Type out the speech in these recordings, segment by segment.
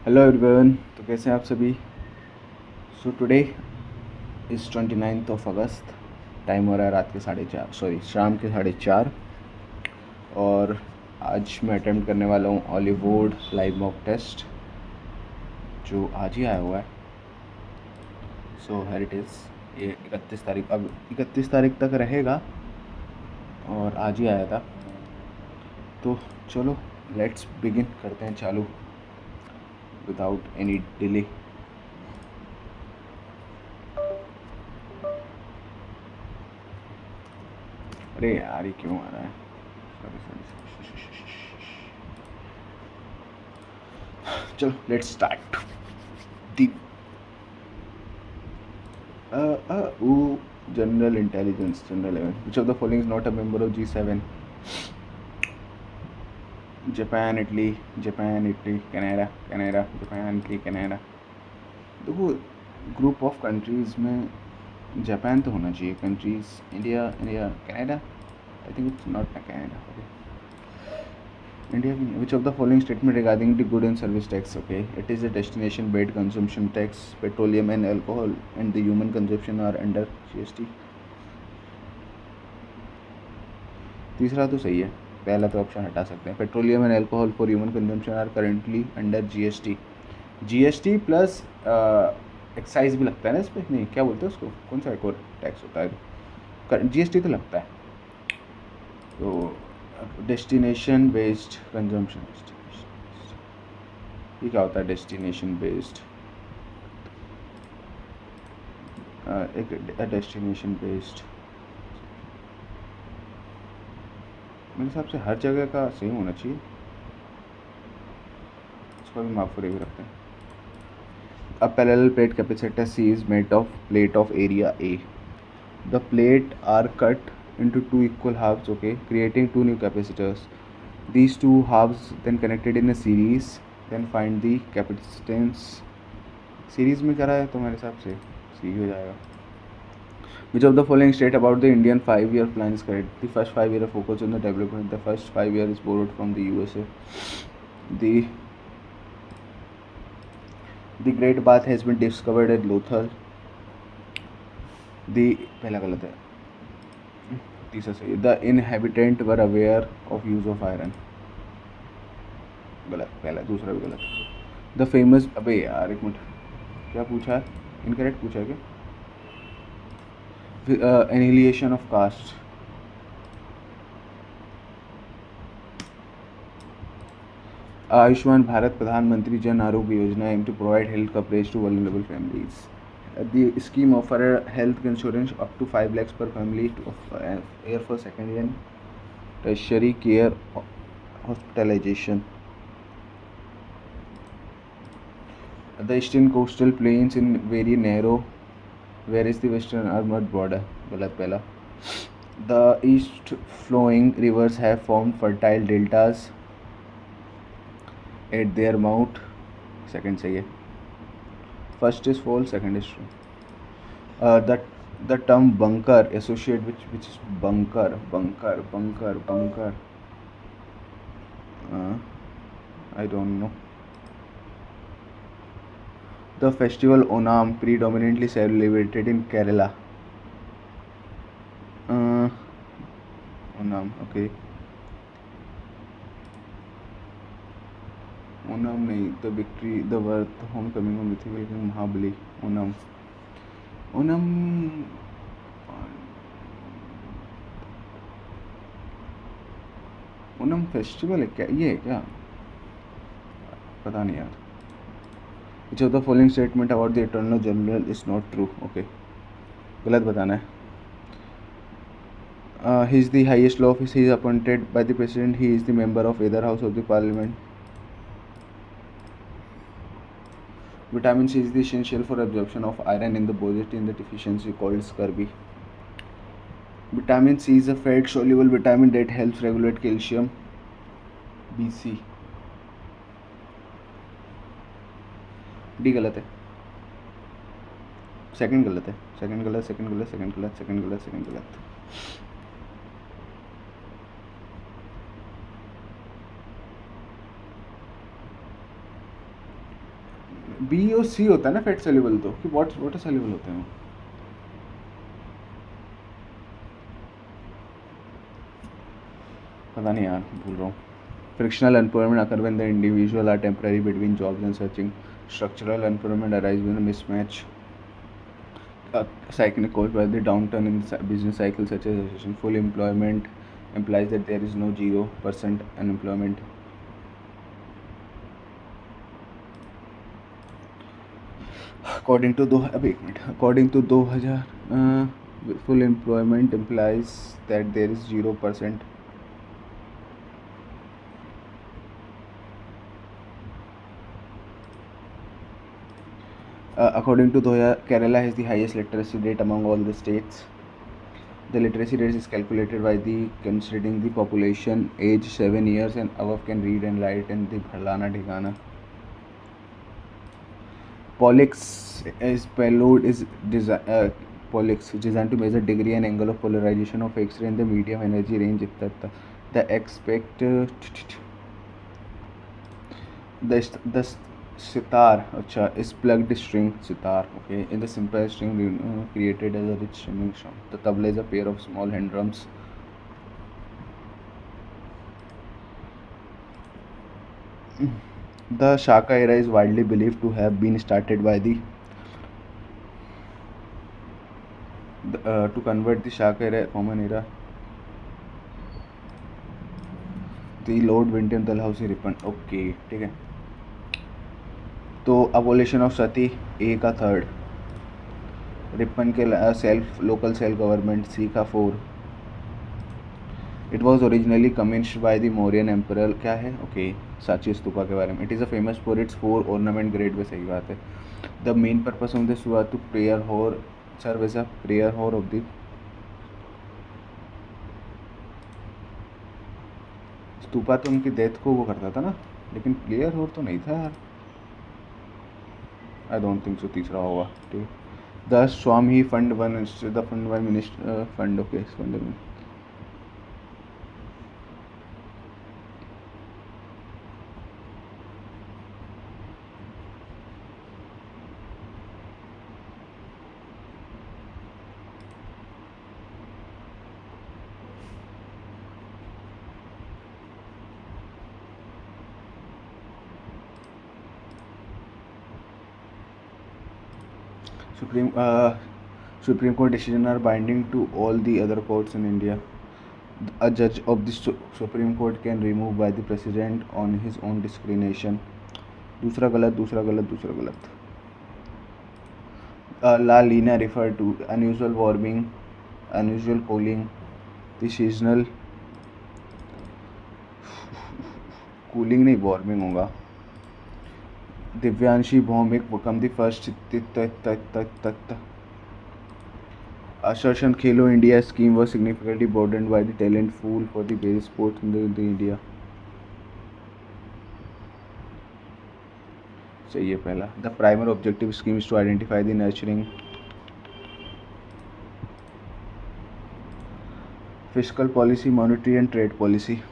Hello everyone. तो कैसे हैं आप सभी। So today is 29 August. Time हो रहा है रात के 4:30, सॉरी शाम के 4:30। और आज मैं अटेम्प्ट करने वाला हूँ हॉलीवुड लाइव मॉक टेस्ट, जो आज ही आया हुआ है। So here it is. ये 31 तारीख, अब 31 तारीख तक रहेगा और आज ही आया था। तो चलो लेट्स बिगिन, करते हैं चालू विदाउट एनी डिले। अरे यार ये क्यों आ रहा है। Sorry sorry. चलो let's start the general intelligence, general event. Which of the following is not a member of G7? Japan Italy Canada, Japan Italy Canada. देखो, ग्रुप ऑफ कंट्रीज में जापान तो होना चाहिए। Countries India Canada, I think it's not Canada. Okay, India की। Which of the following statement regarding the good and service tax? Okay, it is a destination based consumption tax, petroleum and alcohol and the human consumption are under GST। तीसरा तो सही है, पहला तो option हटा सकते हैं। Petroleum and alcohol for human consumption are currently under GST plus excise भी लगता है ना इस पर। नहीं, क्या बोलते हैं उसको, कौन सा एक और टैक्स होता है? GST तो लगता है। तो डेस्टिनेशन बेस्ड कंजम्पशन, ये क्या होता है डेस्टिनेशन बेस्ड? एक डेस्टिनेशन बेस्ड मेरे हिसाब से हर जगह का सेम होना चाहिए। इसको भी माफ भी रखते हैं। A parallel plate capacitor C is made of plate of area A. The plate are cut into two equal halves, okay, creating two new capacitors. These two halves then connected in a series. Then find the capacitance. Series में करा है तो मेरे हिसाब से सी हो जाएगा। Which of the following state about the Indian 5-year plan is correct? The first 5 year focus on the development. The first 5 year is borrowed from the USA. The Great Bath has been discovered at Lothal. पहला गलत है, तीसरा सही है। The inhabitant were aware of use of iron, गलत। पहला, दूसरा भी गलत। The famous, अबे यार एक मिनट, क्या पूछा है? इनकरेक्ट पूछा है क्या? Annihilation of caste। Ayushman Bharat प्रधानमंत्री Jan Arogya Yojana M to provide health coverage to vulnerable families. The scheme offer health insurance up to 5 lakhs per family to air for secondary and tertiary care hospitalization. The eastern coastal plains in very narrow. Where is the western armored border? गलत पहला। The east flowing rivers have formed fertile deltas at their mouth. Second सही है। First is false, second is true. The term bunker associated with which is bunker. I don't know. The festival Onam predominantly celebrated in Kerala. Onam, okay. Onam नहीं, the victory, the birth, homecoming of mythical king Mahabali. Onam festival है क्या? ये है क्या? पता नहीं यार। Which of the following statement about the Attorney General is not true? Okay, गलत बताना है। He is the highest law office. He is appointed by the president. He is the member of either house of the parliament. Vitamin C is the essential for absorption of iron in the body in the deficiency called scurvy. Vitamin C is a fat soluble vitamin that helps regulate calcium. BC. D गलत है, second गलत है, second गलत, second गलत, second गलत, second गलत, second गलत। B और सी होता है ना फैट सॉल्युबल, तो कि वाटर सॉल्युबल होते हैं वो। पता नहीं यार, भूल रहा हूँ। Frictional unemployment occur when the individual are temporary between jobs and searching. Structural unemployment arise when a mismatch cycle caused by the downturn in business cycle such as recession. Full employment implies that there is no 0% unemployment. According to according to 2000, full employment implies that there is 0%. According to Doha, Kerala has the highest literacy rate among all the states. The literacy rate is calculated by the considering the population age 7 years and above can read and write in the Bharlana Dhikana. Polix is payload is Polix, which is designed to measure degree and angle of polarization of X-ray in the medium energy range. The expect the sitar is plugged string sitar, okay, in the simple string created as a rich strumming sound. The tabla is a pair of small hand drums. The Shaka era is widely believed to have been started by the to convert the Shaka era common era. The Lord Winton Dalhousie Ripon, okay ठीक है। तो abolition of सती ए का 3rd, Ripon के self local self government C का 4। It was originally commissioned by the Mauryan emperor, क्या है okay, Sanchi stupa के बारे में। It is a famous for its 4 ornament grade में, सही बात है। The main purpose of this हुआ to prayer hall serve as a prayer hall of the stupa, तो उनकी डेथ को वो करता था ना, लेकिन प्लेयर हॉर तो नहीं था यार, आई डोंट थिंक सो, तीसरा होगा ठीक। The Swami fund one the fund one minister fund, okay fund. Supreme Court decisions are binding to all the other courts in India. A judge of the Supreme Court can remove by the president on his own discretion. दूसरा गलत। La Nina referred to unusual warming, unusual cooling, the seasonal cooling नहीं warming होगा। Divyanshi Bhomik become the first assertion Khelo India scheme was significantly broadened by the talent pool for the various sports in the India. सही है पहला। The primary objective scheme is to identify the nurturing fiscal policy, monetary and trade policy.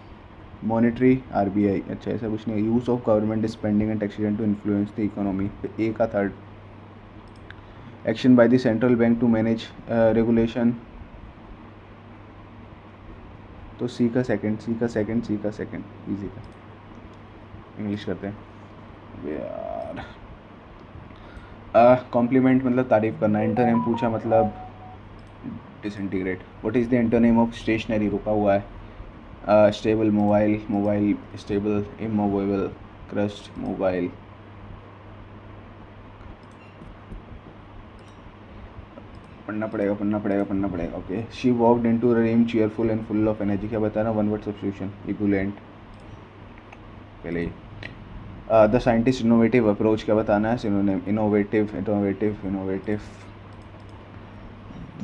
Monetary RBI, अच्छा ऐसा कुछ नहीं। Use of government spending and taxation to influence the economy, A का 3rd। Action by the central bank to manage regulation, तो C का second easy का। English करते हैं यार। कॉम्प्लीमेंट मतलब तारीफ करना। एंटोनिम पूछा मतलब disintegrate. What is the antonym of stationary, रुका हुआ है। Stable mobile stable, immobile crust mobile. पढ़ना पड़ेगा okay. She walked into a room cheerful and full of energy, क्या बताना, 1 वर्ड सब्स्टिट्यूशन, इक्विवेलेंट पहले ही। द साइंटिस्ट इनोवेटिव अप्रोच, क्या बताना है, synonym, innovative.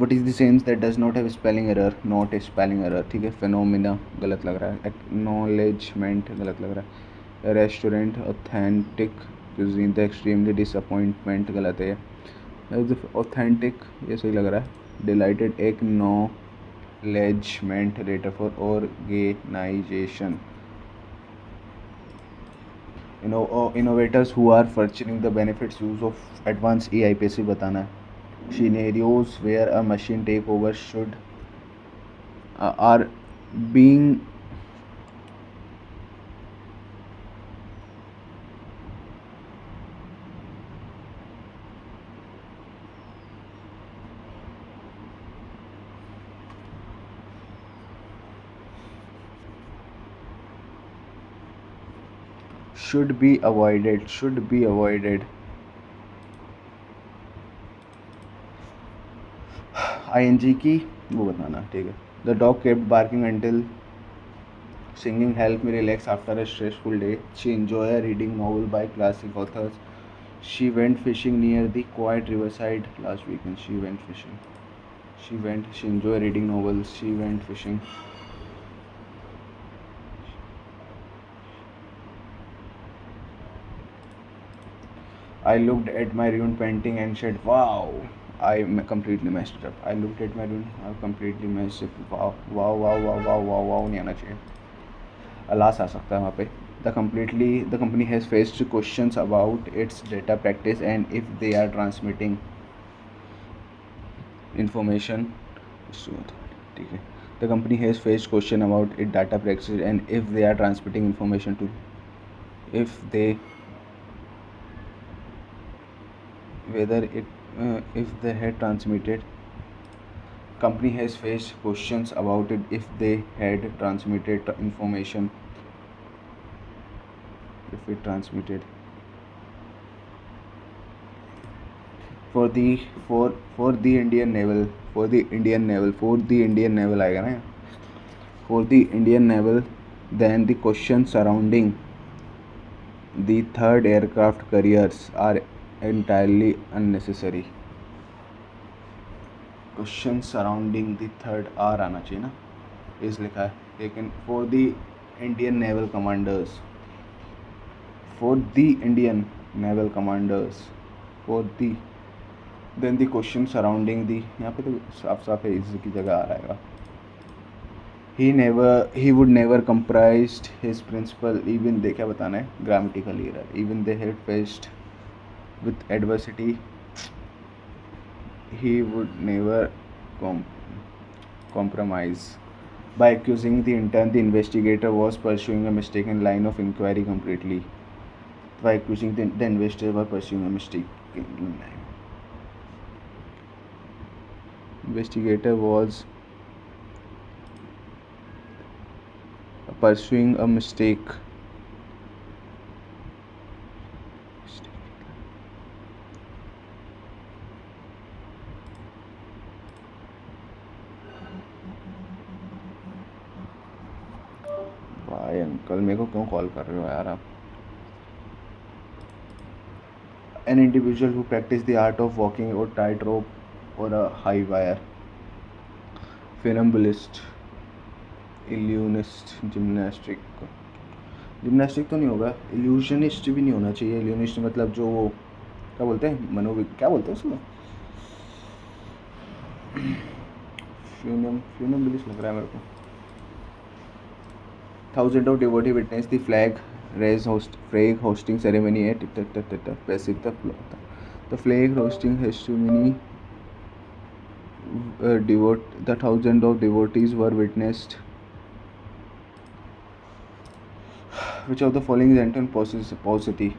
What is the sense that does not have spelling error, not a spelling error, ठीक है। Phenomena गलत लग रहा है। एक्नॉलेजमेंट गलत लग रहा है। Restaurant authentic cuisine, the extremely disappointment गलत है। ऑथेंटिक ये सही लग रहा है। Delighted acknowledgement, rater for organization. innovators who are furthering the benefits use of advanced AI पे से बताना है. Scenarios where a machine takeover are being should be avoided. ing की वो बताना, ठीक है. The dog kept barking until singing helped me relax after a stressful day. She enjoyed reading novel by classic authors. She went fishing near the quiet riverside last weekend. She enjoyed reading novels. She went fishing. I looked at my ruined painting and said, wow, completely messed it up. I looked at my ruined, I completely messed it up. Wow, नहीं आना चाहिए. Alas आ सकता है वहाँ पे. The company has faced questions about its data practice and if they are transmitting information. ठीक है. The company has faced question about its data practice and if they are transmitting information to, if they whether it if they had transmitted. Company has faced questions about it if they had transmitted information, if it transmitted for the Indian Naval आएगा ना, for the Indian Naval. Then the questions surrounding the third aircraft carriers are entirely unnecessary. Question surrounding the third R आना चाहिए ना, इस लिखा है. लेकिन for the Indian naval commanders, for the then the question surrounding the, यहाँ पे तो साफ है इसकी जगह आ रहेगा. he would never compromised his principle even they, क्या बताना है, grammatical error, even they had faced with adversity. He would never compromise. By accusing the intern, the investigator was pursuing a mistaken line of inquiry completely. By accusing the investigator was pursuing a mistaken line. Investigator was pursuing a mistake. भाई uncle मेरे को क्यों call कर रहे हो यार आप. An individual who practiced the art of walking or tightrope or a high wire. Funambulist, illusionist, gymnastic तो नहीं होगा, इल्यूशनिस्ट भी नहीं होना चाहिए. इल्यूशनिस्ट मतलब जो वो क्या बोलते हैं, क्या बोलते हैं उसको, फ्यूनम्बुलिस्ट लग रहा है मेरे को. Thousands of devotees witnessed the flag hosting ceremony at Pacific. The flag hosting ceremony, the thousands of devotees were witnessed. Which of the following is enter paucity?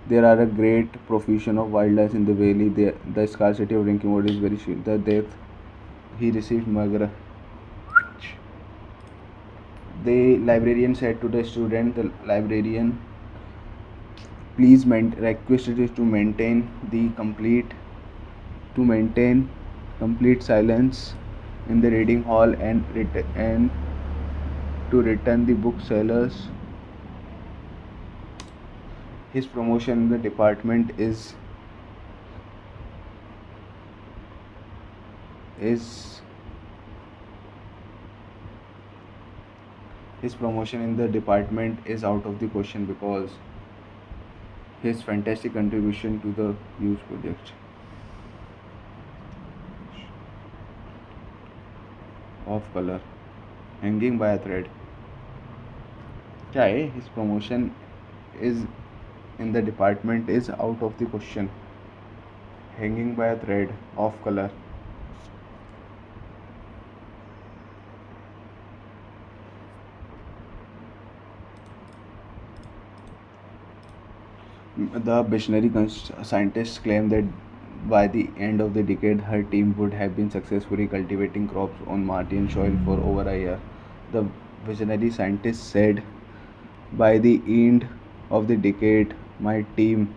There are a great profusion of wildlife in the valley. The scarcity of drinking water is very sure. The death he received magra. The librarian said to the student, the librarian please requested to maintain complete silence in the reading hall and to return the booksellers. His promotion in the department is out of the question because his fantastic contribution to the youth project. Of color, hanging by a thread. क्या है? His promotion is in the department is out of the question. Hanging by a thread of color. The visionary scientists claim that by the end of the decade, her team would have been successfully cultivating crops on Martian soil for over a year. The visionary scientists said, by the end of the decade, my team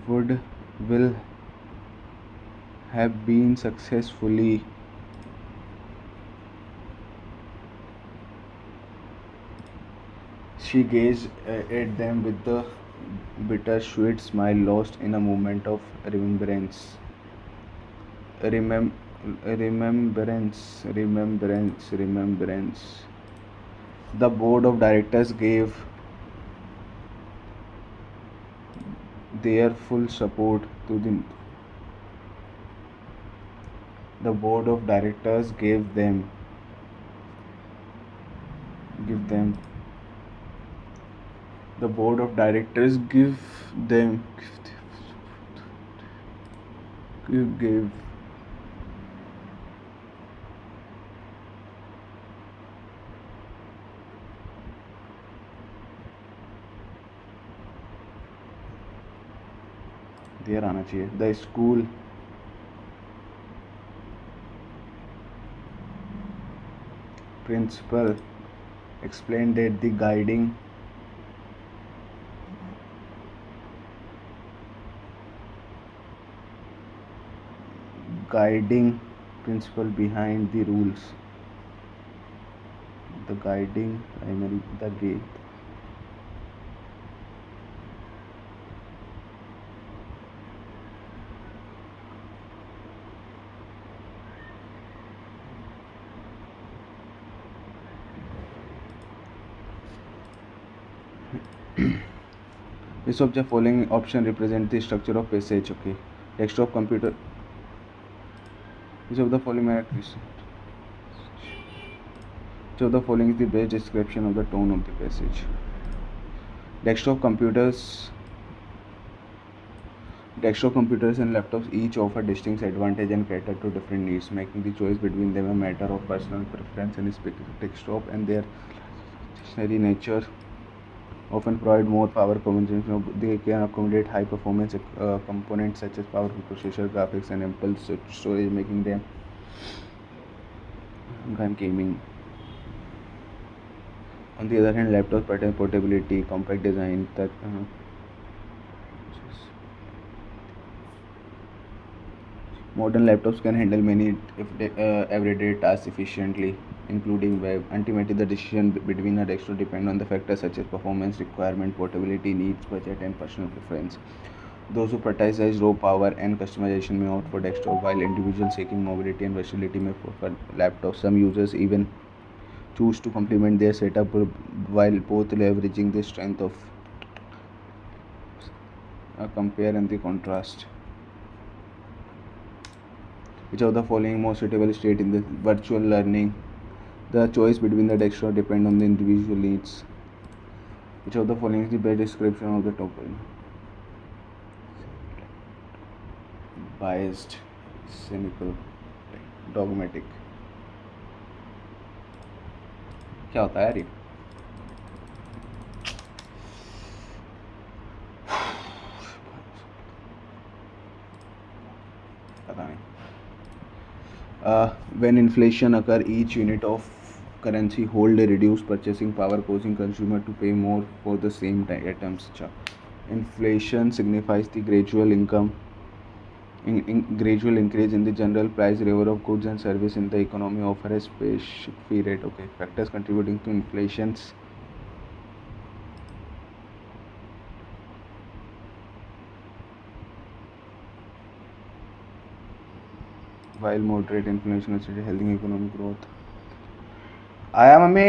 would will have been successfully She gazed at them with the bittersweet smile lost in a moment of remembrance. Remem- remembrance. The board of directors gave their full support to the board of directors give them the board of directors them give देर आना चाहिए the school principal explained that the guiding principle behind the rules, the guiding primary the gate which of the following option represent the structure of passage? Okay, desktop computer. Which of the following is the best description of the tone of the passage? Desktop computers and laptops each offer distinct advantage and cater to different needs, making the choice between them a matter of personal preference and specific desktop and their stationary nature often provide more power combinations. They can accommodate high performance components such as powerful processor, graphics, and ample storage, making them gaming. On the other hand, laptops pattern portability, compact design, modern laptops can handle many everyday tasks efficiently, including web. Ultimately, the decision between a desktop depends on the factors such as performance requirement, portability needs, budget, and personal preference. Those who prioritize raw power and customization may opt for desktop, while individuals seeking mobility and versatility may prefer laptops. Some users even choose to complement their setup while both leveraging the strength of a compare and the contrast. Which of the following most suitable state in the virtual learning? The choice between the desktop depends on the individual needs. Which of the following is the best description of the topic? Biased, cynical, dogmatic. क्या होता है यार ये? पता नहीं. When inflation occurs, each unit of currency hold a reduced purchasing power, causing consumer to pay more for the same items. Inflation signifies the gradual gradual increase in the general price level of goods and services in the economy over a specific period. Okay, factors contributing to inflations. While moderate inflation is healthy economic growth. आया mummy?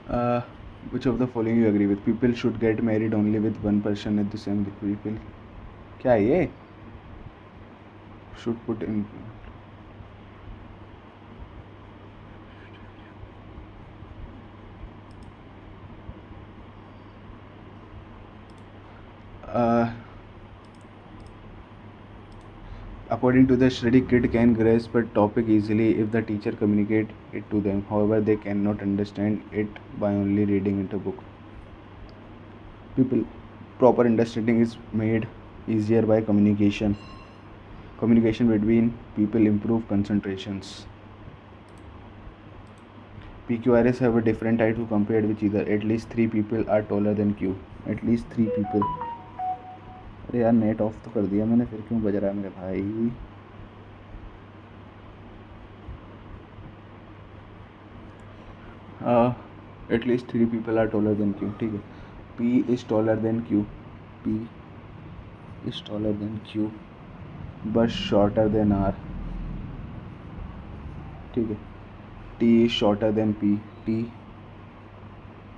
uh, which of the following you agree with? People should get married only with one person at the same people. क्या है ये? Should put in. According to the study, kid can grasp a topic easily if the teacher communicate it to them. However, they cannot understand it by only reading it a book. People, proper understanding is made easier by communication. Communication between people improve concentrations. PQRS have a different height who compared with either. At least 3 people are taller than Q. At least 3 people. अरे यार net of तो कर दिया मैंने, फिर क्यों बज रहा है मेरे भाई? At least 3 people are taller than Q. ठीक है. P is taller than Q. P is taller than Q but shorter than R. ठीक है. T is shorter than P. T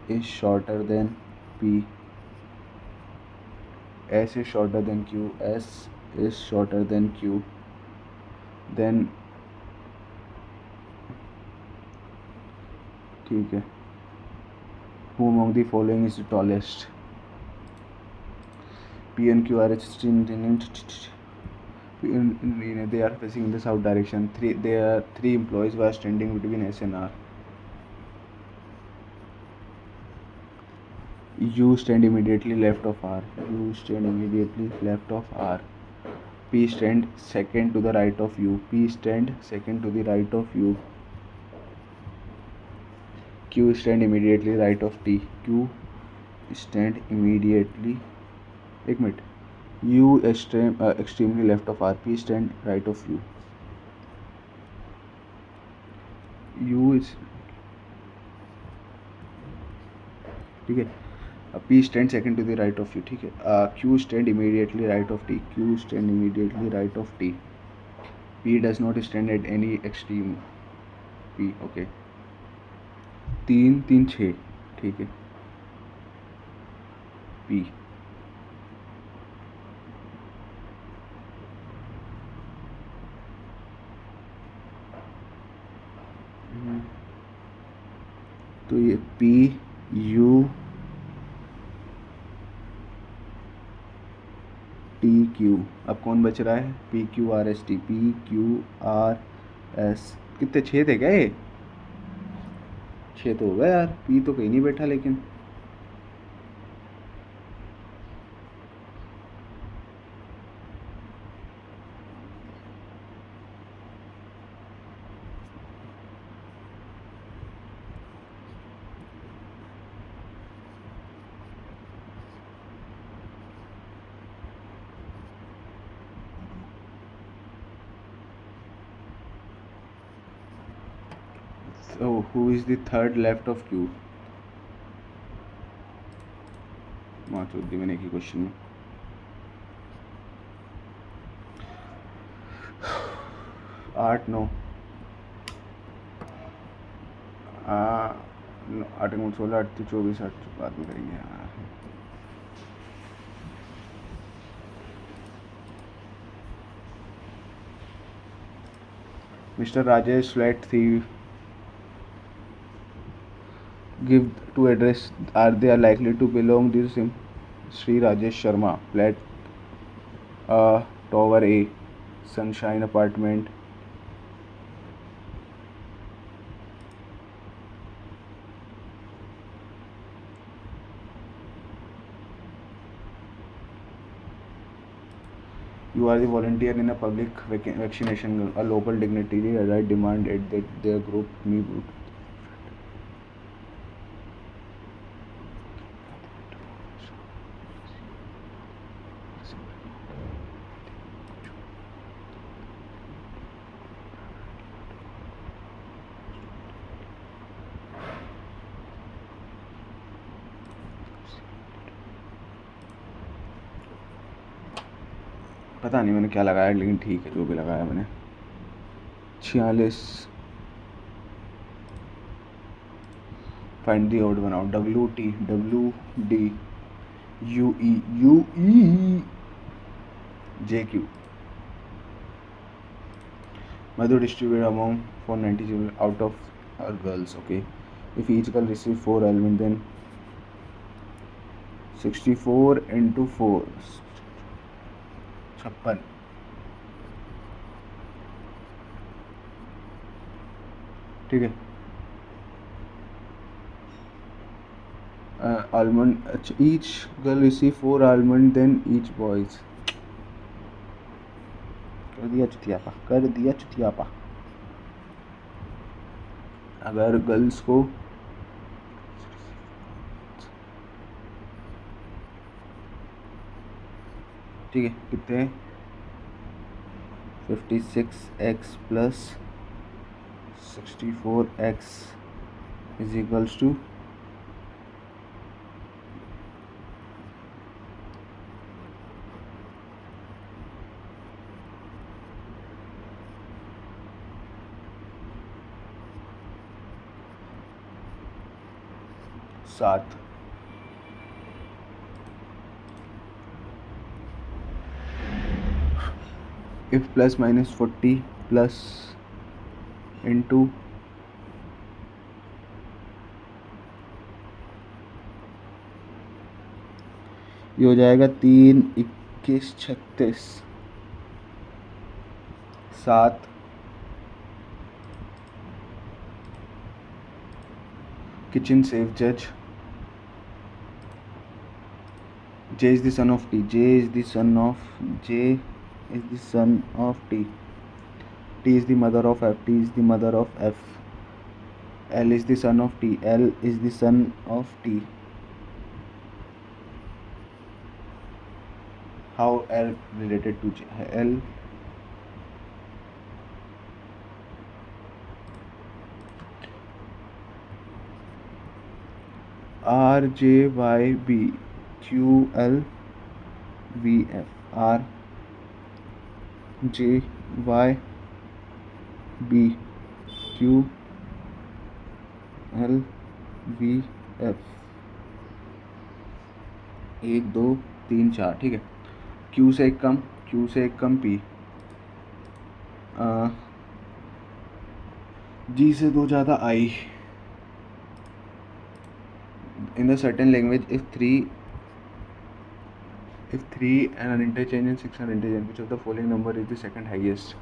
is shorter than P. S is shorter than Q. S is shorter than Q. Then ठीक है. Who among the following is the tallest? P and Q are they are facing in the south direction. There are 3 employees who are standing between S and R. U stand immediately left of R. U stand immediately left of R. P stand second to the right of U. P stand second to the right of U. Q stand immediately right of T. Q stand immediately. एक minute. U extremely left of R. P stand right of U. U is ठीक है. P stand second to the right of U. ठीक है. Q stand immediately right of T. Q stand immediately right of T. P does not stand at any extreme. P okay. 3 3 6 ठीक है. P तो ये P U T Q. अब कौन बच रहा है? P Q R S T. P Q R S. कितने 6 थे क्या ये? 6 तो हो गया यार. P तो कहीं नहीं बैठा लेकिन. So who is the third left of Q? चोद दी मैंने एक ही क्वेश्चन में. 8 9 8 9 16 8 24 8 बाद में करेंगे यार. Mr. Rajesh flat thief give to address. Are they likely to belong this him? Sri Rajesh Sharma flat Tower A, Sunshine Apartment. You are the volunteer in a public vaccination. A local dignitary right demanded that their group me. पता नहीं मैंने क्या लगाया, लेकिन ठीक है जो भी लगाया मैंने. 46 find the odd one out. WD UE JQ. Madhu distributed among 490 children out of her girls. Okay, if each girl receive 4 elements, then 64 into 4 56. ठीक है. Almond, each girl receive 4 almond, then each boys. कर दिया चुतियापा. अगर girls को ठीक है कितने 56x plus 64x is equals to 7. If plus minus 40 plus into ये हो जाएगा 3 21 36 7. Kitchen safe judge. J is the son of T. J is the son of T. T is the mother of F. T is the mother of F. L is the son of T. L is the son of T. How L related to J? L R J Y B Q L V F. R J Y B Q L V F. 1 2 3 4. ठीक है. Q से एक कम P. G से 2 ज़्यादा I. In the certain language, if 3 and an interchange and 6 are interchange, which of the following number is the second highest?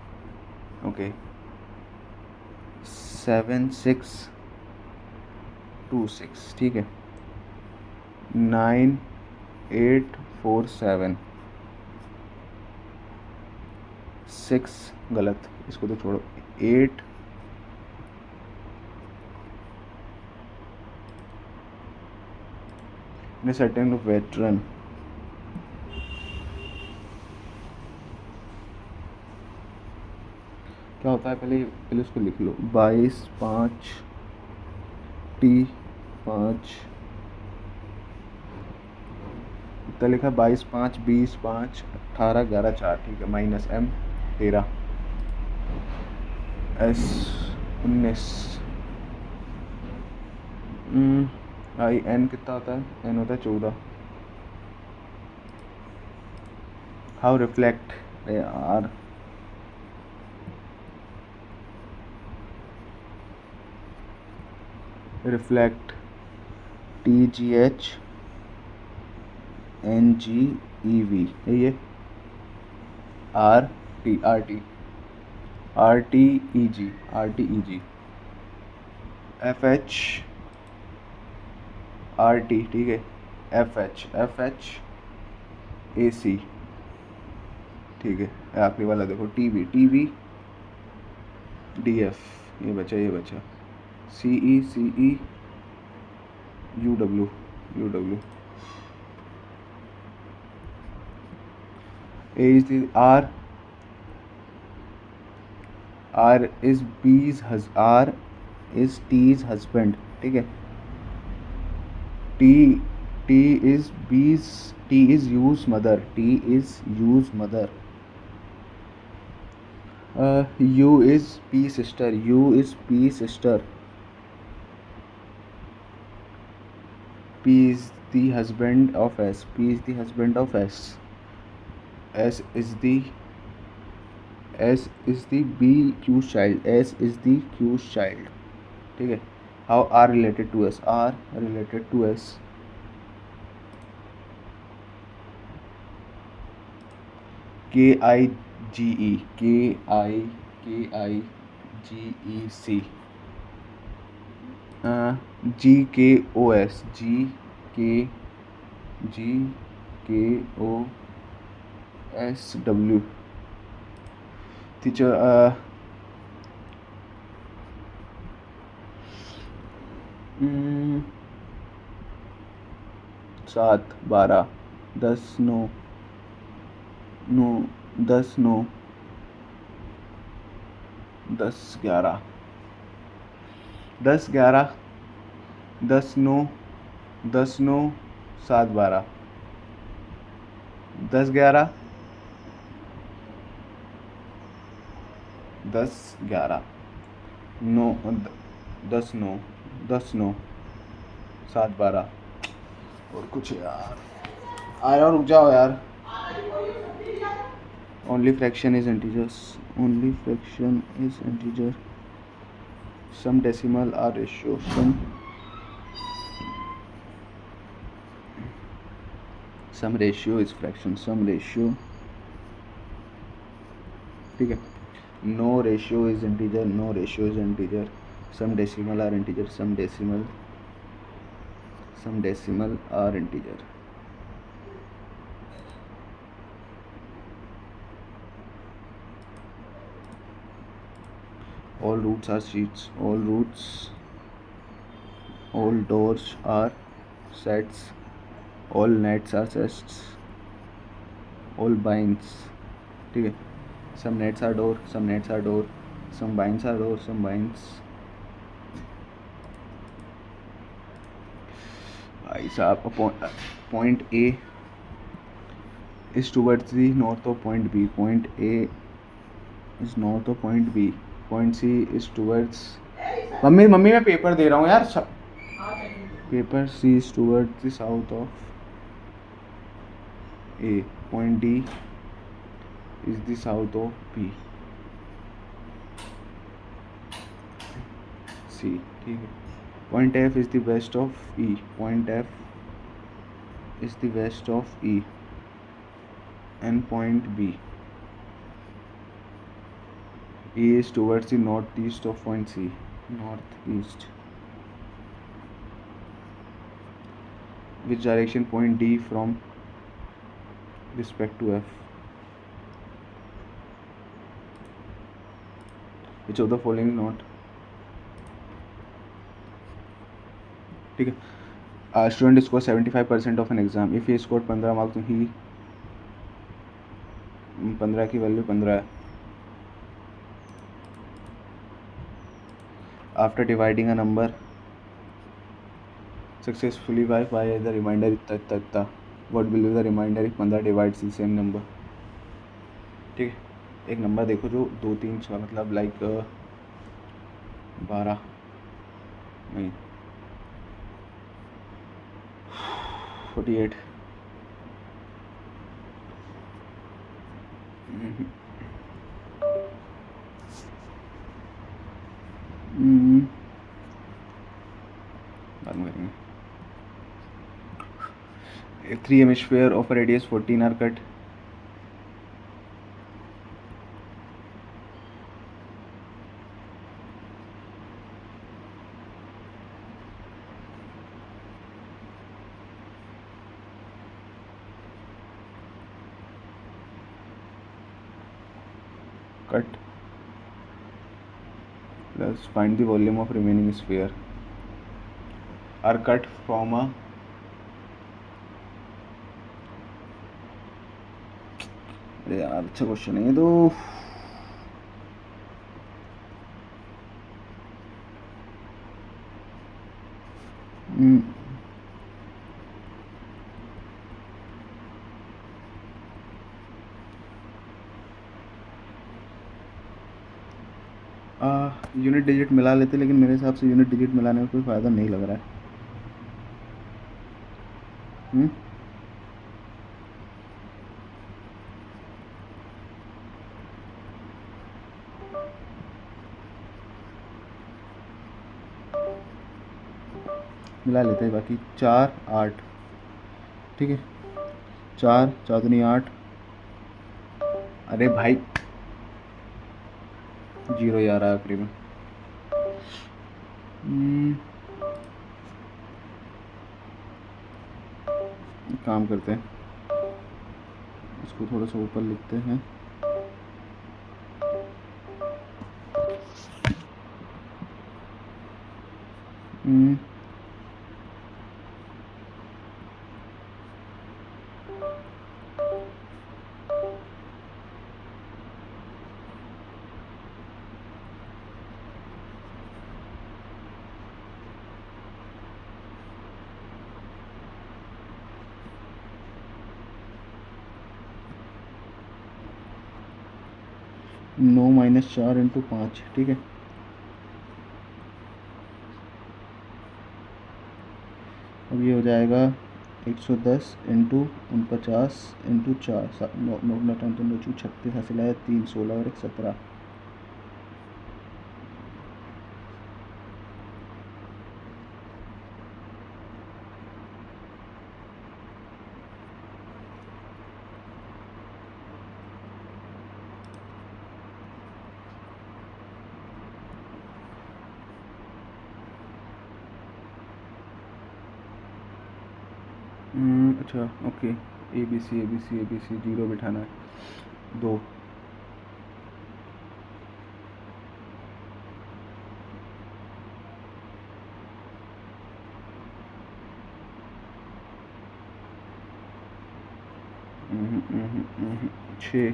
Okay, 7 6 2 6. ठीक है. 9 8 4 7. 6 गलत, इसको तो छोड़ो. 8 in a certain group veteran. क्या होता है पहले उसको लिख लो. 22 5 T 5 इतना लिखा. 22 5 20 5 18 11 4. ठीक है. Minus M 13 S 19. आई N कितना होता है? N होता है 14. हाउ रिफ्लेक्ट यार रिफ्लेक्ट TGH NGEV है ये. RTEG FH RT. ठीक है. FH AC. ठीक है. आखिरी वाला देखो TV DF. ये बचा CE UW. A is the R is T's husband. ठीक है. T is U's mother. U is P sister. P is the husband of S. P is the husband of S. S is the B Q's child. S is the Q's child. ठीक है. How R related to S? R related to S. KIGE. KIGEC. GKOS. GKOSW. teacher 7 12 10 9 10 9 10 11 10 11 10 9 10 9 7 12 10 11 10 11 9 10 9 10 9 7 12 और कुछ यार आ रहा, रुक जाओ यार. Only fraction is integers. Only fraction is integer. Some decimal are ratio. Some ratio is fraction. Some ratio. ठीक है. No ratio is integer. No ratio is integer. Some decimal are integer. Some decimal are integer. All roots are sheets. All doors are sets. All nets are chests. All binds. ठीक है. Some nets are door. Some nets are door. Some binds are door. Some binds. भाई साहब, point A is towards the north of point B. Point A is north of point B. Point C is towards. Mummy मैं paper दे रहा हूँ यार. Paper C is towards the south of A. Point D is the south of B. C. ठीक है. Point F is the west of E. Point F is the west of E. And point B. E is towards the northeast of point C. Northeast. Which direction point D from respect to F? Which of the following not? ठीक है. Student score 75% of an exam. If he scored 15 marks, तो he 15 की value 15 है. After dividing a number successfully by the remainder इतना, what will be the remainder if 15 divides the same number? ठीक है. एक number देखो जो 2 3 6 मतलब लाइक 12 नहीं 48. बाद में करेंगे. 3 hemisphere of a radius 14 are cut. Cut plus find the volume of remaining sphere are cut from a अरे यार अच्छा क्वेश्चन है ये तो. यूनिट डिजिट मिला लेते, लेकिन मेरे हिसाब से यूनिट डिजिट मिलाने में कोई फ़ायदा नहीं लग रहा है. हम्म, मिला लेते हैं बाकी 4 8, ठीक है। 4 4 दूनी 8। अरे भाई 0 ही आ रहा है आखिरी में। एक काम करते हैं, इसको थोड़ा सा ऊपर लिखते हैं। हम्म, नौ माइनस 4 इंटू 5, ठीक है। अब ये हो जाएगा 110 इंटू 49 इंटू 4, 36 हासिल आया 3, 16 और 1 17। अच्छा okay, A B C A B C A B C 0 बिठाना है 2। छः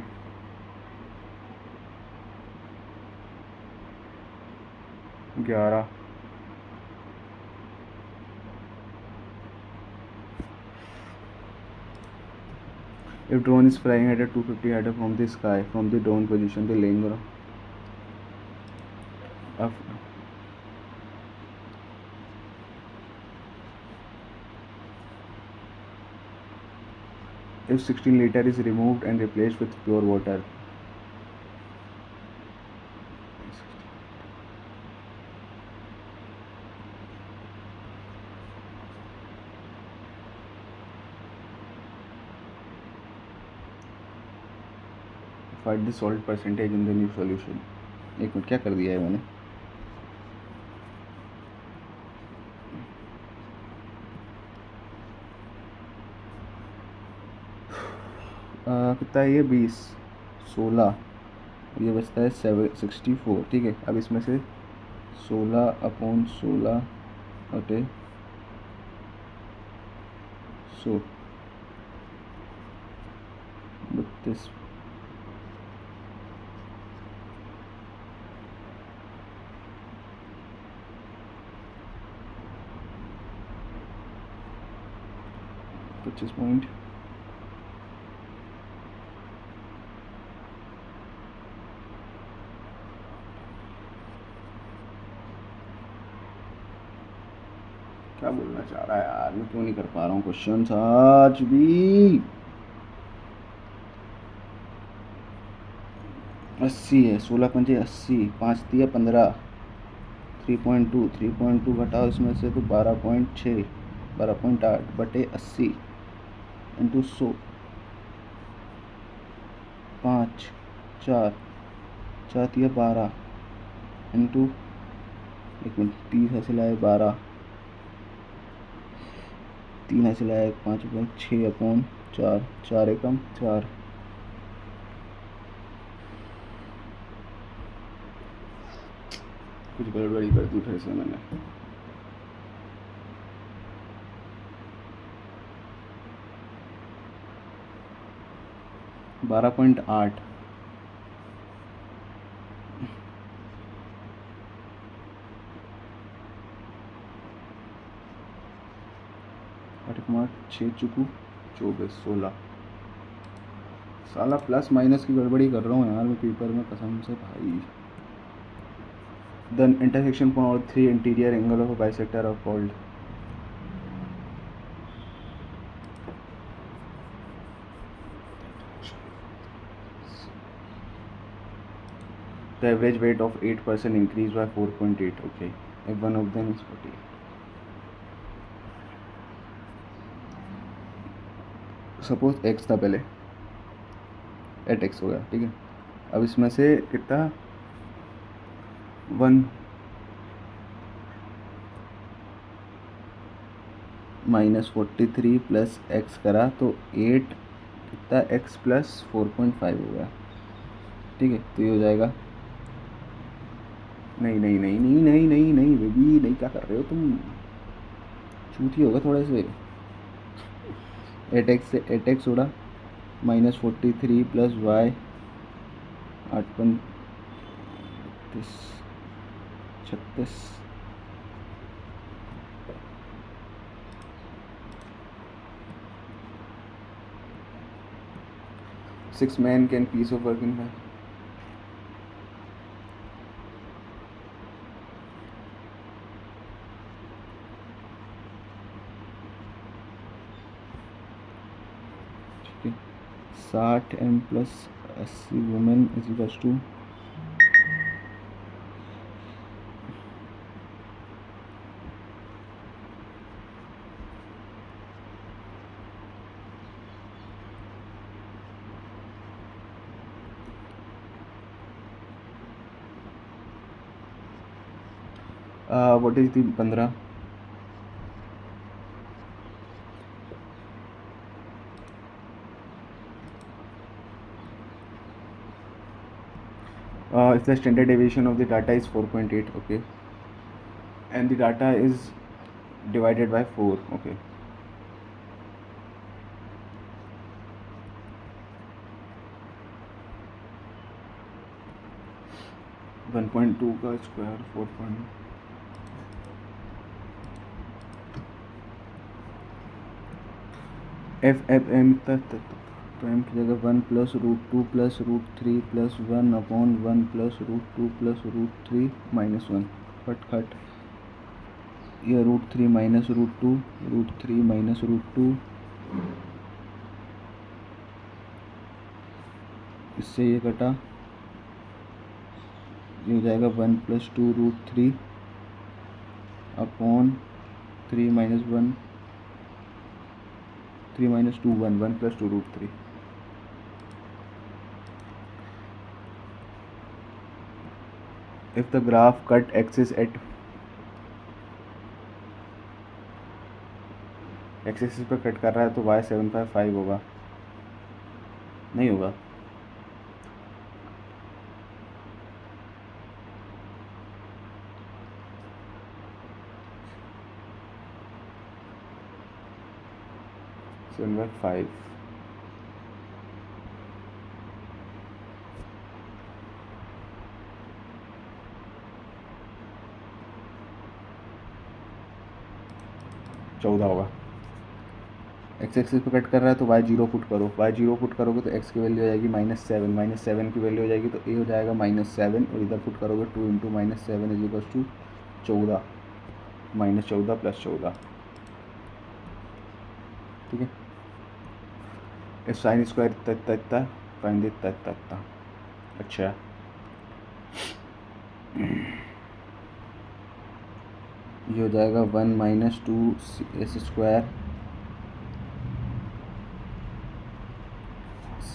11। If drone is flying at a 250 meter from the sky, from the drone position, the laying ground. If 16 liter is removed and replaced with pure water. Find the salt percentage in the new solution. एक minute, क्या कर दिया है मैंने? कितना है ये? 20, 16, ये बचता है 64, ठीक है। अब इसमें से 16/16 बटे 100, 32। पॉइंट क्या बोलना चाह रहा है यार, मैं क्यों नहीं कर पा रहा हूँ क्वेश्चन आज भी। 80 है, 16 पंजे 80, 5 दिया 15, 3.2 घटाओ इसमें से तो 12.6, 12.8 बटे 80 इंटू 100, 5 4 4 दिया 12 इंटू, एक मिनट, 30 हासिल आए 12, 3 हासिल आए 5/6/4, 4 एकम 4। कुछ गड़बड़ी कर दी फिर से मैंने। बारह पॉइंट 8, कुमार 6 चुकू 24, 16। साला प्लस माइनस की गड़बड़ी कर रहा हूँ यार मैं पेपर में, कसम से भाई। The intersection point 3 interior angle of bisector of called. The average weight of 8% increased by 4.8. Okay, if one of them is 48. Suppose x था पहले, एट एक्स हो गया, ठीक है। अब इसमें से कितना 1 -43 प्लस एक्स करा तो 8 कितना x प्लस 4.5 हो गया, ठीक है। तो ये हो जाएगा, नहीं नहीं नहीं नहीं नहीं नहीं नहीं बेबी, नहीं, क्या कर रहे हो तुम, चूती होगा थोड़े से। 8x से 8x उड़ा, -43 plus y 8.36 6 men can piece of work in 5. ठीक है, 60 m plus 80 women is equals to 15। If the standard deviation of the data is 4.8, okay, and the data is divided by 4, okay, one point two का square 4. F M तक तो M की जगह 1 plus √2 plus √3 plus 1/1 plus √2 plus √3 -1, खट ये √3 minus √2, √3 minus √2, इससे ये कटा, ये हो जाएगा 1 plus 2 √3 upon 3 minus 1, 3 minus 2 1, 1 plus 2 √3। If the graph cut axis at x axis पर कट कर रहा है तो y 755 होगा, नहीं होगा, सेवन बाय 5। चौदह होगा। एक्स एक्सिस पे कट कर रहा है तो वाई 0 पुट करो, वाई 0 पुट करोगे तो एक्स की वैल्यू हो जाएगी -7, -7 की वैल्यू हो जाएगी तो ए हो जाएगा -7, और इधर पुट करोगे 2 × -7 इज इक्वल्स टू 14, -14 + 14, ठीक है। इस साइन स्क्वायर इतना फाइंड इतना। अच्छा, ये हो जाएगा 1 - 2s²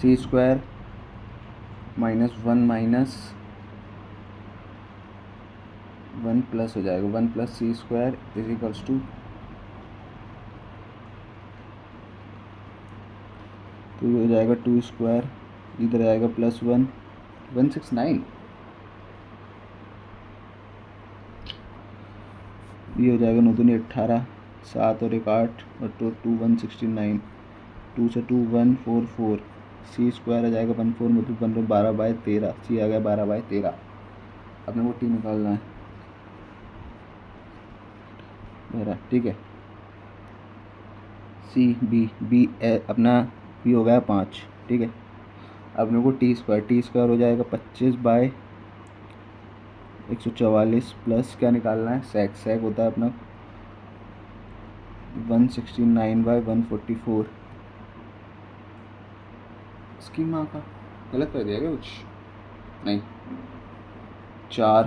c² -1 -1 प्लस हो जाएगा 1 + c² इज इक्वल्स टू, तो ये हो जाएगा 2², इधर आएगा +1, 169, ये हो जाएगा 9 दूनी 18, 7 और 1 8, और 2 169, 2 से 2 144, c² आ जाएगा 14 मतलब 12/13, c आ गया 12/13। अपने को t निकालना है मेरा, ठीक है। सी बी अपना b हो गया 5, ठीक है। अपने को t² हो जाएगा 25/144 प्लस क्या निकालना है, सेक होता है अपना 169/144। इसकी माँ का गलत कर दिया क्या कुछ, नहीं 4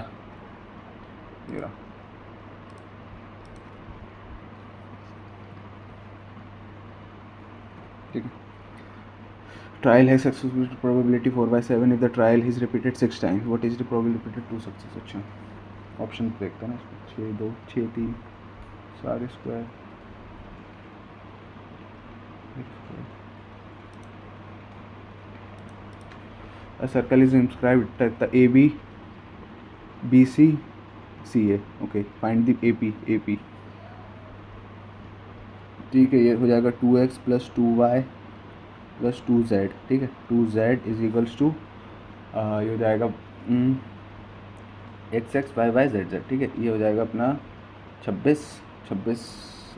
ये रहा। ठीक है, ट्रायल है successful probability 4/7 if the trial is repeated 6 times what is the probability repeated 2 success. अच्छा, ऑप्शन देखते हैं ना इसमें, 6 2 6 3 सारे square A circle is inscribed at the AB, BC, CA. Okay, find the AP. ठीक है, ये हो जाएगा 2x plus 2y plus 2z। ठीक है, 2z इज इक्वल्स टू ये हो जाएगा x y y z z। ठीक है, ये हो जाएगा अपना 26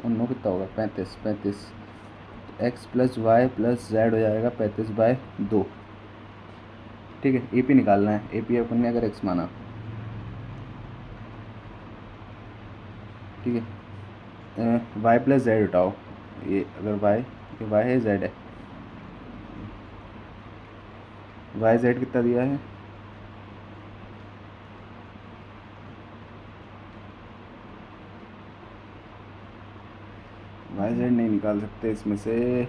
और 9 कितना होगा, 35 x plus Y plus Z हो जाएगा 35/2। ठीक है, AP निकालना है। AP अपन ने अगर x माना, ठीक है, y प्लस जेड उठाओ, ये अगर y है z है, y z कितना दिया है, y z नहीं निकाल सकते इसमें से,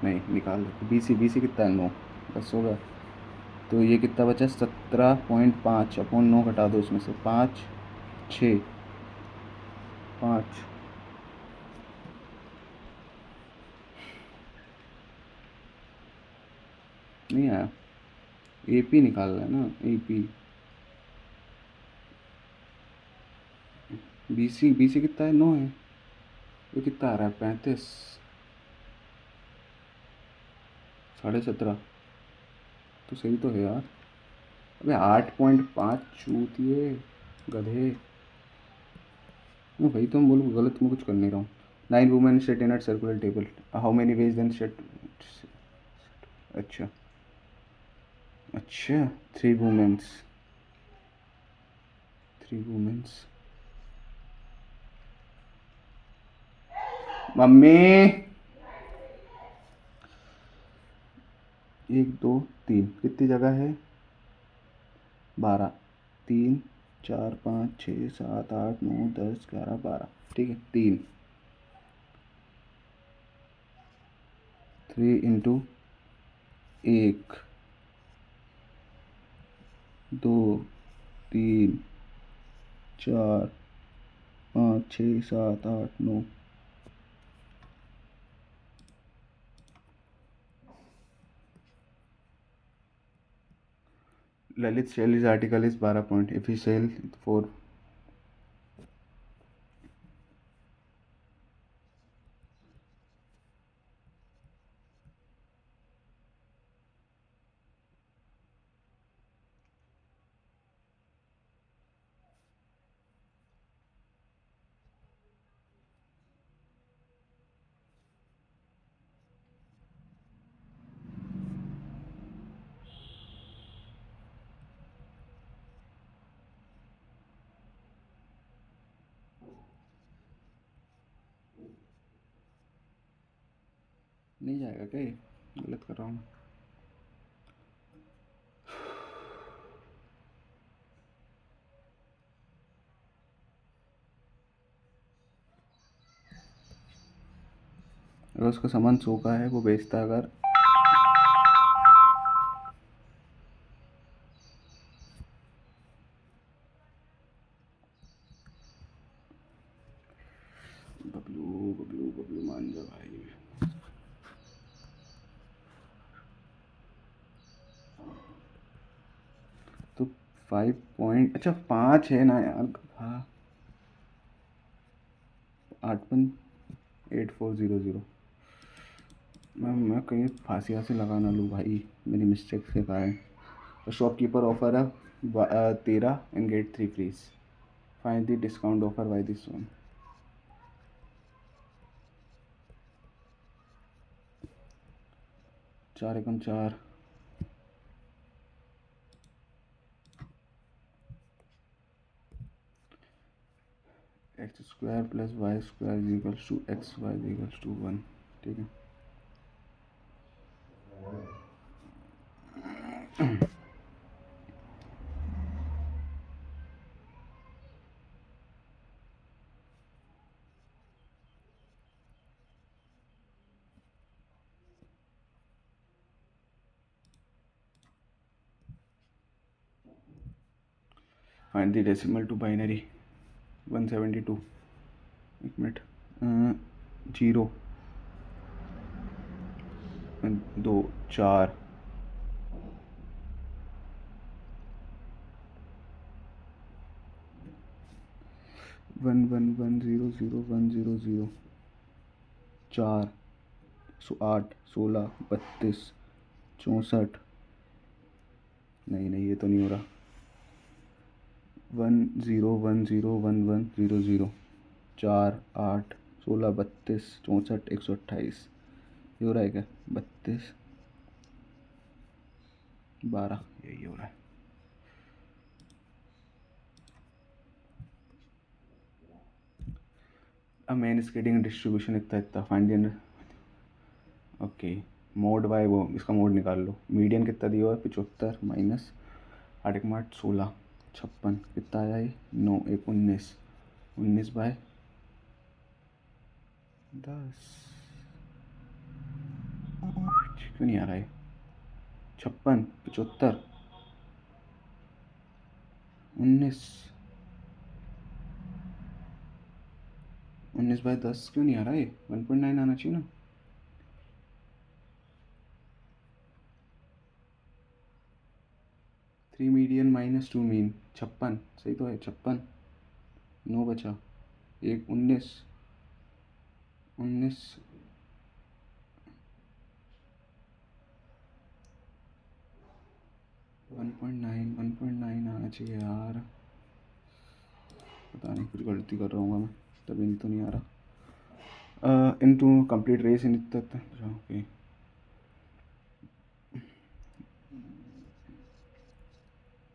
नहीं निकाल सकते। BC कितना है, 9 बस होगा। तो ये कितना बचा, 17.5 अपॉन 9 घटा दो इसमें से, 5 6 5 नहीं आया। AP निकालना है ना, AP। BC कितना है, 9 है। ये कितना आ रहा है, 35 17.5 तो सही तो है यार। अबे 8.5 चूतिए गधे। मैं भाई तो बोल गलत, मैं कुछ कर नहीं रहा हूँ। 9 women set in a circular table, how many ways then set. अच्छा 3 वुमेन्स। मम्मी 1 2 3 कितनी जगह है, 12 3 4 5 6 7 8 9 10 11 12। ठीक है, 3 into 1 2 3 4 5 6 7 8 9। Lalit sale is article is 12 point, if he sale 4। नहीं जाएगा क्या, ये गलत कर रहा हूँ मैं। अगर उसका सामान 100 का है, वो बेचता अगर बबलू मान जा भाई। तो 5 पॉइंट, अच्छा 5 है ना यार, हाँ 8.8400। मैं कहीं फांसी वासी लगा ना लूँ भाई मेरी मिस्टेक के कारण। तो शॉपकीपर ऑफर है 13 and get 3 frees, find the discount offer by this one. चार एकम 4, X square plus Y square is equals to X Y is equals to 1। ठीक है, find the decimal to binary 172। एक minute, 0 2 4 1 1 1 0 0 1 0 0 4 8 16 32 64। नहीं नहीं, ये तो नहीं हो रहा। 1 0 1 0 1 1 0 0 4 8 16 32 64 128। ये हो रहा है क्या? 32 12, यही हो रहा है। अब मेन स्केटिंग डिस्ट्रीब्यूशन इतना इतना फाइंड। ओके, मोड बाय वो, इसका मोड निकाल लो। मीडियन कितना दिया हुआ है? 75 माइनस 8 8 16 56। कितना आया ये? 9 1 19 19 बाय 10। क्यों नहीं आ रहा है? 56 75 19 19 बाय 10 क्यों नहीं आ रहा है? 1.9 आना चाहिए ना। थ्री मीडियन माइनस 2 मीन 56, सही तो है। 56 9 बचा, 1 19 19 1.9 आना चाहिए यार। पता नहीं, कुछ गलती कर रहा हूँ मैं, तभी नहीं तो नहीं आ रहा। Into complete race in okay.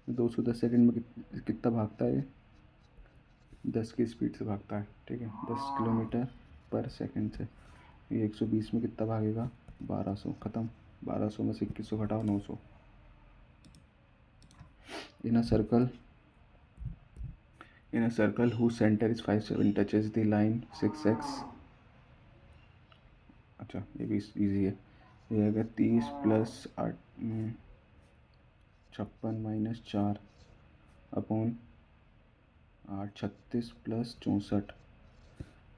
210 second में कितना भागता है? 10 की स्पीड से भागता है, ठीक है। 10 किलोमीटर पर सेकंड से। ये 120 में कितना भागेगा? 1200। ख़त्म। 1200 में से 2100 घटाओ, 900। इन a circle whose center is 5 7 touches the line 6x। अच्छा, ये भी इजी है। ये अगर 30 प्लस 8 56 माइनस 4 अपॉन 8 36 प्लस 64,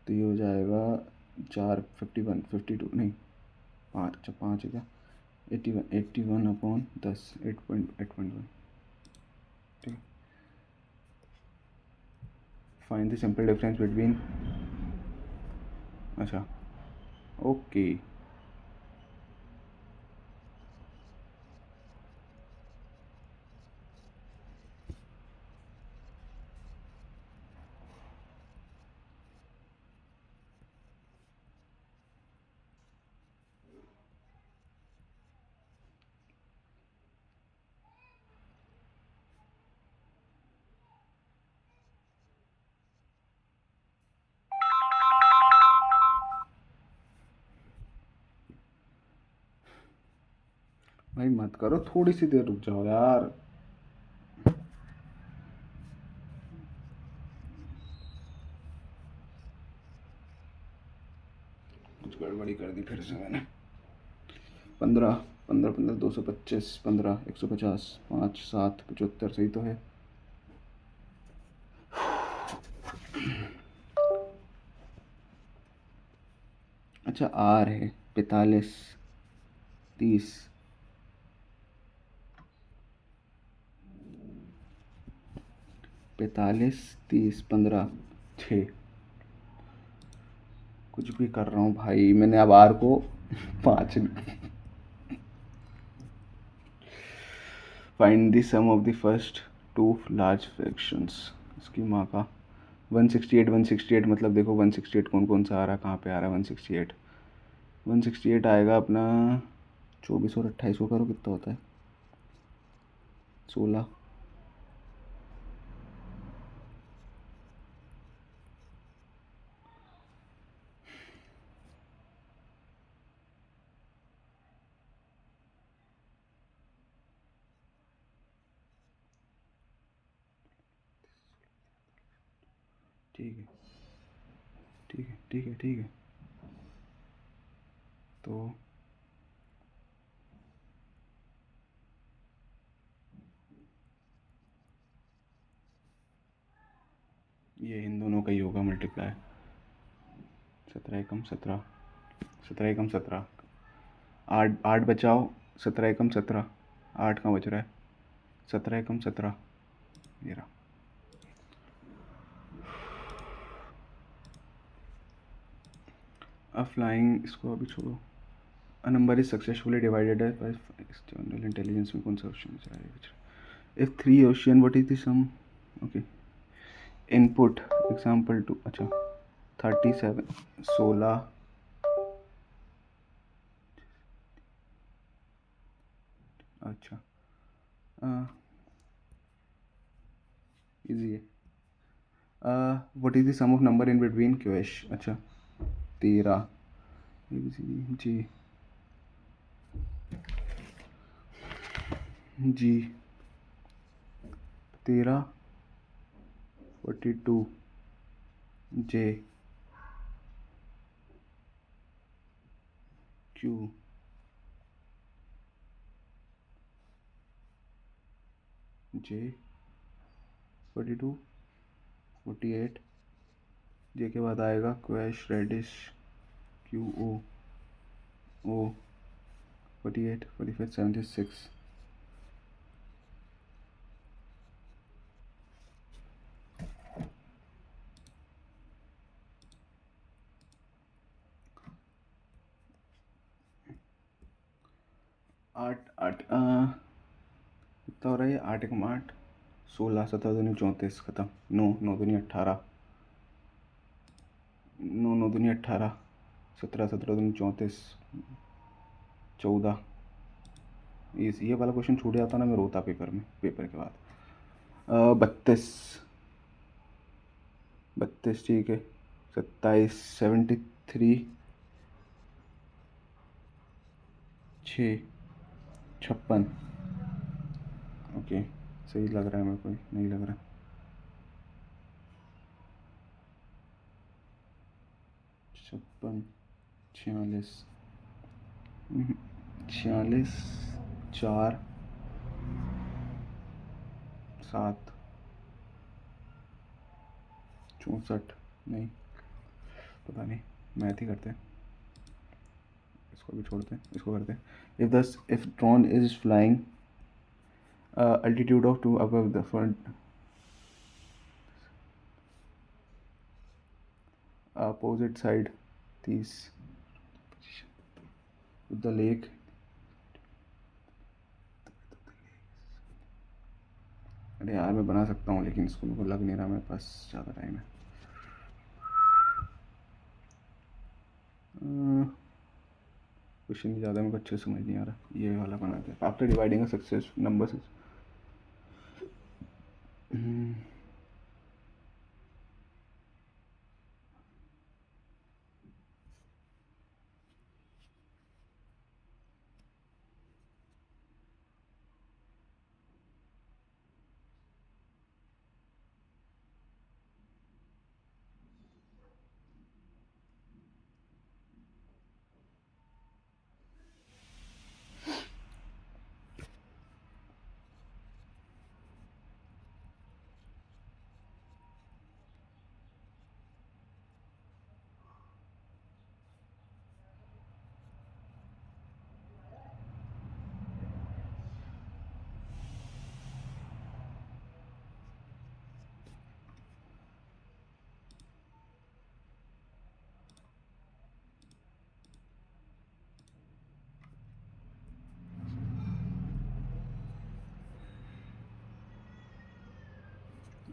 तो ये हो जाएगा 4 51 52 नहीं 5, अच्छा 5 है क्या? 81 अपॉन 10 8.1। ठीक है। Find the simple difference between. अच्छा ओके। भाई मत करो, थोड़ी सी देर रुक जाओ यार। कुछ गड़बड़ी कर दी फिर से मैंने। 15 15 15 225 15 150 5 7 75, सही तो है। अच्छा आर है 45 30 45 30 15 6। कुछ भी कर रहा हूँ भाई, मैंने अब आर को 5। Find the sum of the first 2 large fractions. इसकी माँ का 168 168 मतलब देखो 168 कौन कौन सा आ रहा है, कहाँ पे आ रहा है 168। 168 आएगा अपना 24 और 28 को करो, कितना होता है? 16। ठीक है ठीक है ठीक है ठीक है। तो ये इन दोनों का ही होगा मल्टीप्लाई। 17 एकम 17, 17 एकम 17, 8 8 बचाओ, 17 एकम 17, 8 कहाँ बच रहा है, 17 एकम 17, ये रहा। फ्लाइंग, इसको अभी छोड़ो। A number is successfully divided by external intelligence में कौन सा क्वेश्चन बच रहा है? If 3 ocean what is the sum? Okay, input example two, अच्छा 37 16, अच्छा इजी है। What is the sum of number in between क्वेश, अच्छा 13, जी जी 13, 42, जे क्यू, जे 42, 48, जे के बाद आएगा क्वैश रेडिश, क्यू ओ, ओ 48, 45, 76, आठ आठ कितना हो रहा है ये, 8 एकम 8, 16, 17 दूनी 34, खत्म। 9 9 दूनी 18, 9 9 दूनी 18, 17 17 दूनी 34, 14। ये वाला क्वेश्चन छूट जाता ना, मैं रोता पेपर में, पेपर के बाद। 32 32, ठीक है। 27, 73, 6, 56, ओके सही लग रहा है मेरे को, नहीं लग रहा। 56, 46, 46, 4, 7, 64, नहीं पता नहीं, मैथ ही करते हैं, इसको भी छोड़ते हैं, इसको करते हैं। If drone is flying altitude of 2 above the front opposite side 30, the lake, अरे यार मैं बना सकता हूँ, लेकिन इसको मेरे को लग नहीं रहा मेरे पास ज़्यादा टाइम है। क्वेश्चन भी ज़्यादा मेरे को अच्छे से समझ नहीं आ रहा, ये वाला बनाते हैं। आफ्टर डिवाइडिंग सक्सेस नंबर्स,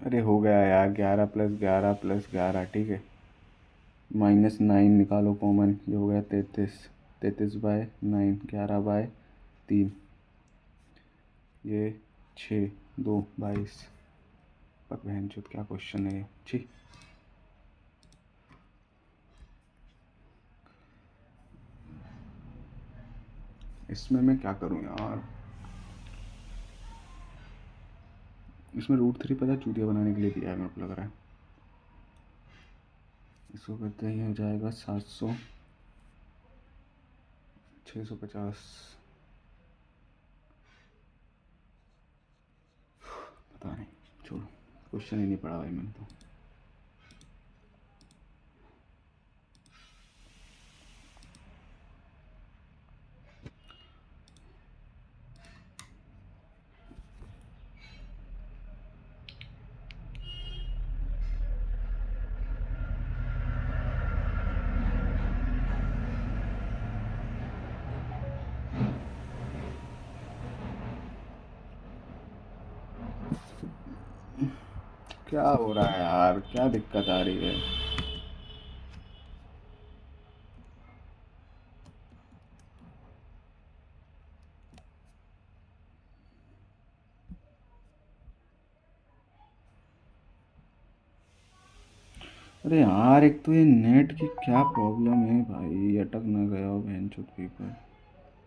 अरे हो गया यार, 11 + 11 + 11, ठीक है। -9 निकालो कॉमन, ये हो गया 33, 33/9, 11/3, ये 6, 2, 22। पक बहन चोद, क्या क्वेश्चन है ये, छी। इसमें मैं क्या करूं यार, इसमें √3 पता चूतिया बनाने के लिए दिया है, मेरे को लग रहा है। इसको करते ही हो जाएगा 700, 650, पता नहीं, छोड़ो, क्वेश्चन ही नहीं पढ़ा भाई मैंने तो। क्या हो रहा है यार, क्या दिक्कत आ रही है? अरे यार, एक तो ये नेट की क्या प्रॉब्लम है भाई, अटक ना गया हो बहनचोद पेपर।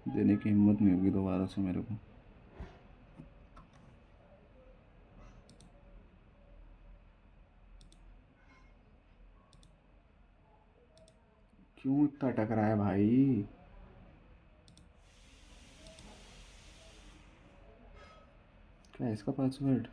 देने की हिम्मत नहीं होगी दोबारा से मेरे को। क्यों इतना अटक रहा है भाई? क्या है इसका पासवर्ड?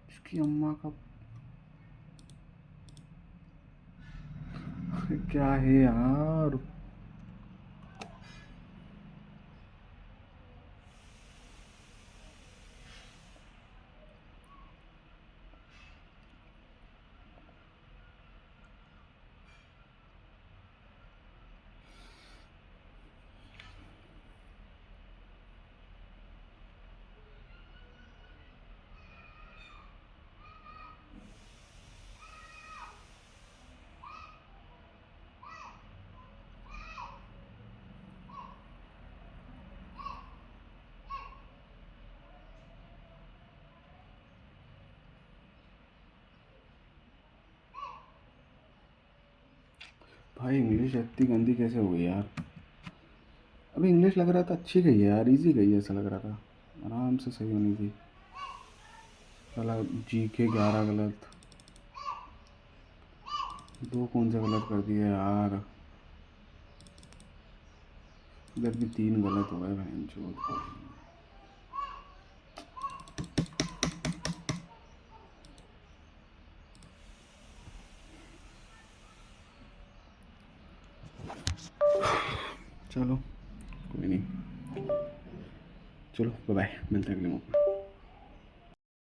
इसकी अम्मा का क्या है यार? भाई इंग्लिश इतनी गंदी कैसे हो गई यार? अभी इंग्लिश लग रहा था अच्छी गई है यार, इजी गई है ऐसा लग रहा था। आराम से सही होनी थी। साला जी के 11 गलत, दो कौन से गलत कर दिए यार? इधर भी 3 गलत हो गए बहनचोद। चलो कोई नहीं, चलो बाय बाय, मिलते हैं अगले मौके।